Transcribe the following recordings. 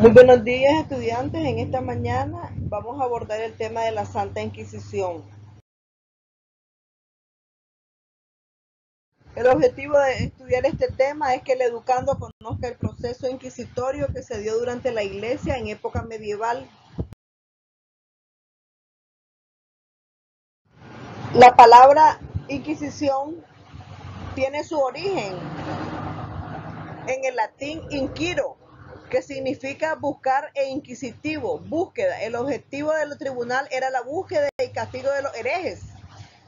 Muy buenos días, estudiantes. En esta mañana vamos a abordar el tema de la Santa Inquisición. El objetivo de estudiar este tema es que el educando conozca el proceso inquisitorio que se dio durante la Iglesia en época medieval. La palabra Inquisición tiene su origen en el latín inquiro, que significa buscar e inquisitivo, búsqueda. El objetivo del tribunal era la búsqueda y castigo de los herejes.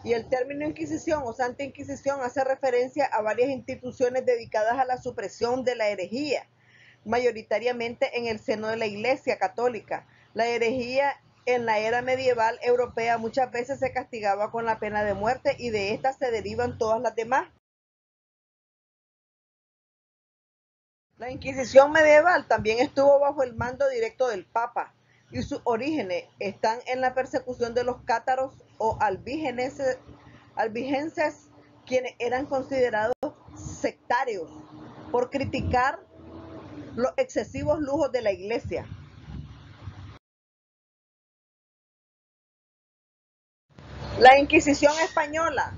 Y el término Inquisición o Santa Inquisición hace referencia a varias instituciones dedicadas a la supresión de la herejía, mayoritariamente en el seno de la Iglesia Católica. La herejía en la era medieval europea muchas veces se castigaba con la pena de muerte y de esta se derivan todas las demás. La Inquisición medieval también estuvo bajo el mando directo del Papa y sus orígenes están en la persecución de los cátaros o albigenses, quienes eran considerados sectarios por criticar los excesivos lujos de la Iglesia. La Inquisición española.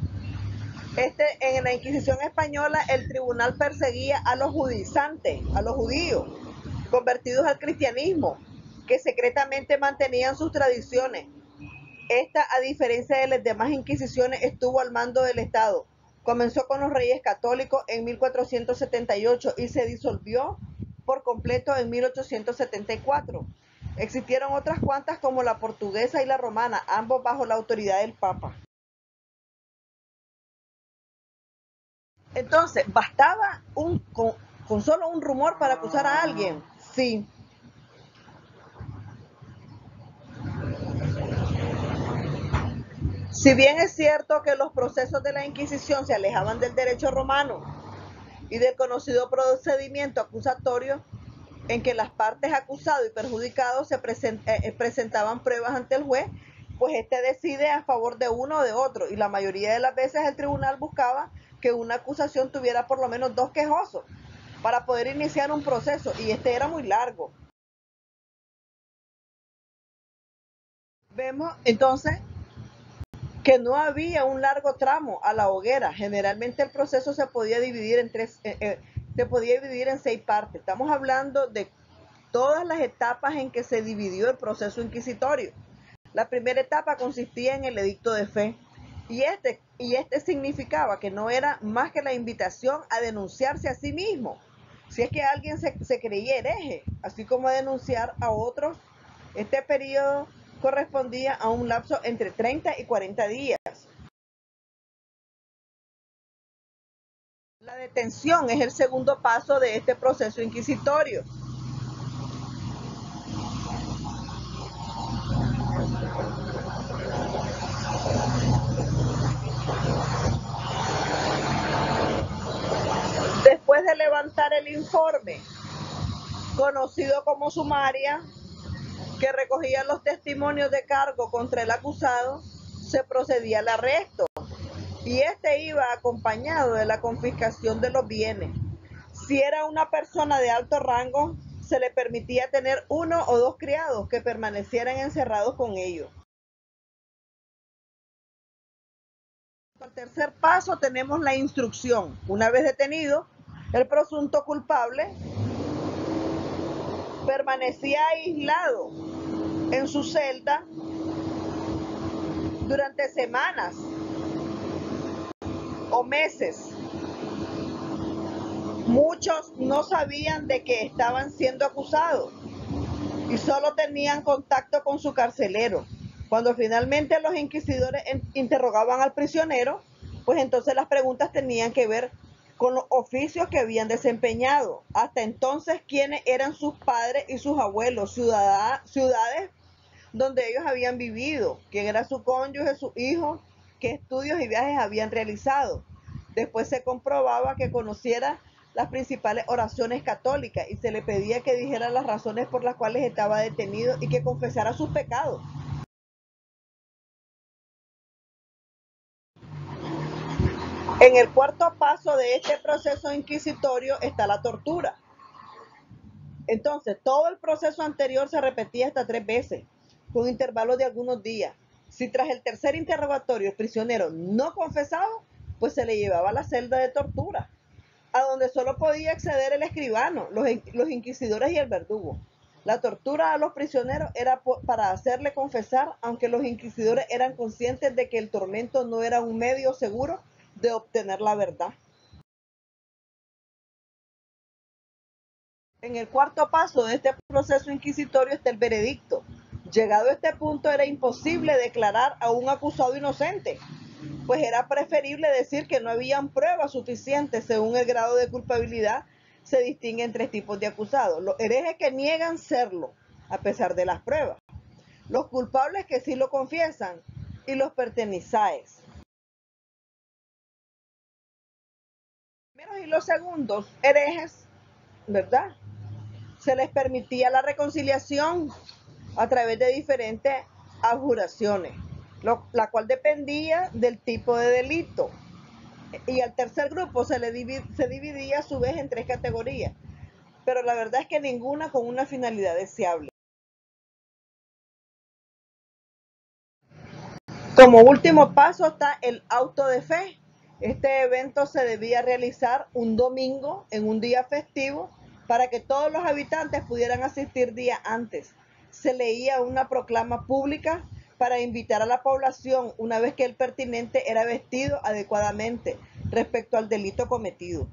En la Inquisición española el tribunal perseguía a los judaizantes, a los judíos, convertidos al cristianismo, que secretamente mantenían sus tradiciones. Esta, a diferencia de las demás inquisiciones, estuvo al mando del Estado. Comenzó con los reyes católicos en 1478 y se disolvió por completo en 1874. Existieron otras cuantas como la portuguesa y la romana, ambos bajo la autoridad del Papa. Entonces, ¿bastaba con solo un rumor para acusar a alguien? Sí. Si bien es cierto que los procesos de la Inquisición se alejaban del derecho romano y del conocido procedimiento acusatorio en que las partes acusado y perjudicado presentaban pruebas ante el juez, pues este decide a favor de uno o de otro, y la mayoría de las veces el tribunal buscaba que una acusación tuviera por lo menos dos quejosos para poder iniciar un proceso, y este era muy largo. Vemos entonces que no había un largo tramo a la hoguera. Generalmente el proceso se podía dividir en 6 partes. Estamos hablando de todas las etapas en que se dividió el proceso inquisitorio. La primera etapa consistía en el edicto de fe, y este significaba que no era más que la invitación a denunciarse a sí mismo, si es que alguien se creía hereje, así como a denunciar a otros. Este periodo correspondía a un lapso entre 30 y 40 días. La detención es el segundo paso de este proceso inquisitorio. Después de levantar el informe, conocido como sumaria, que recogía los testimonios de cargo contra el acusado, se procedía al arresto, y este iba acompañado de la confiscación de los bienes. Si era una persona de alto rango, se le permitía tener 1 o 2 criados que permanecieran encerrados con ellos. Al tercer paso tenemos la instrucción. Una vez detenido, el presunto culpable permanecía aislado en su celda durante semanas o meses. Muchos no sabían de que estaban siendo acusados y solo tenían contacto con su carcelero. Cuando finalmente los inquisidores interrogaban al prisionero, pues entonces las preguntas tenían que ver con los oficios que habían desempeñado. Hasta entonces, quiénes eran sus padres y sus abuelos, ciudades donde ellos habían vivido, quién era su cónyuge, sus hijos, qué estudios y viajes habían realizado. Después se comprobaba que conociera las principales oraciones católicas y se le pedía que dijera las razones por las cuales estaba detenido y que confesara sus pecados. En el 4.º paso de este proceso inquisitorio está la tortura. Entonces, todo el proceso anterior se repetía hasta 3 veces, con intervalos de algunos días. Si tras el tercer interrogatorio el prisionero no confesaba, pues se le llevaba a la celda de tortura, a donde solo podía acceder el escribano, los inquisidores y el verdugo. La tortura a los prisioneros era para hacerle confesar, aunque los inquisidores eran conscientes de que el tormento no era un medio seguro de obtener la verdad. En el cuarto paso de este proceso inquisitorio está el veredicto. Llegado a este punto era imposible declarar a un acusado inocente, pues era preferible decir que no habían pruebas suficientes. Según el grado de culpabilidad, se distinguen 3 tipos de acusados: los herejes que niegan serlo, a pesar de las pruebas; los culpables que sí lo confiesan; y los pertenizáes. Los primeros y los segundos herejes, ¿verdad?, se les permitía la reconciliación a través de diferentes abjuraciones, la cual dependía del tipo de delito. Y al tercer grupo se dividía a su vez en 3 categorías, pero la verdad es que ninguna con una finalidad deseable. Como último paso está el auto de fe. Este evento se debía realizar un domingo, en un día festivo, para que todos los habitantes pudieran asistir día antes. Se leía una proclama pública para invitar a la población, una vez que el pertinente era vestido adecuadamente respecto al delito cometido.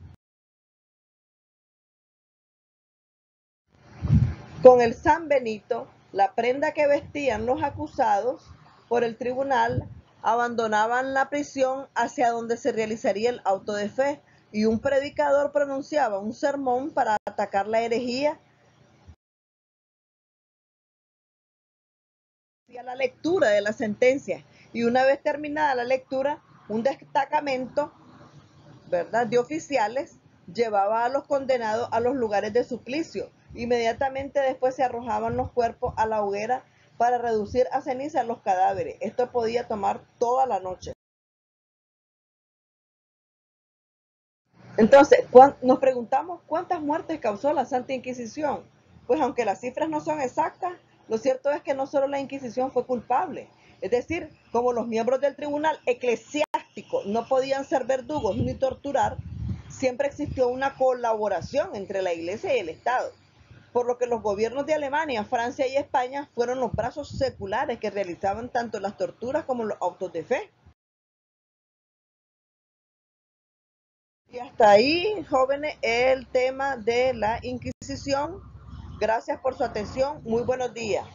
Con el San Benito, la prenda que vestían los acusados por el tribunal, abandonaban la prisión hacia donde se realizaría el auto de fe, y un predicador pronunciaba un sermón para atacar la herejía. Hacía la lectura de la sentencia, y una vez terminada la lectura, un destacamento, ¿verdad?, de oficiales llevaba a los condenados a los lugares de suplicio. Inmediatamente después se arrojaban los cuerpos a la hoguera para reducir a ceniza los cadáveres. Esto podía tomar toda la noche. Entonces, nos preguntamos cuántas muertes causó la Santa Inquisición. Pues aunque las cifras no son exactas, lo cierto es que no solo la Inquisición fue culpable. Es decir, como los miembros del tribunal eclesiástico no podían ser verdugos ni torturar, siempre existió una colaboración entre la Iglesia y el Estado, por lo que los gobiernos de Alemania, Francia y España fueron los brazos seculares que realizaban tanto las torturas como los autos de fe. Y hasta ahí, jóvenes, el tema de la Inquisición. Gracias por su atención. Muy buenos días.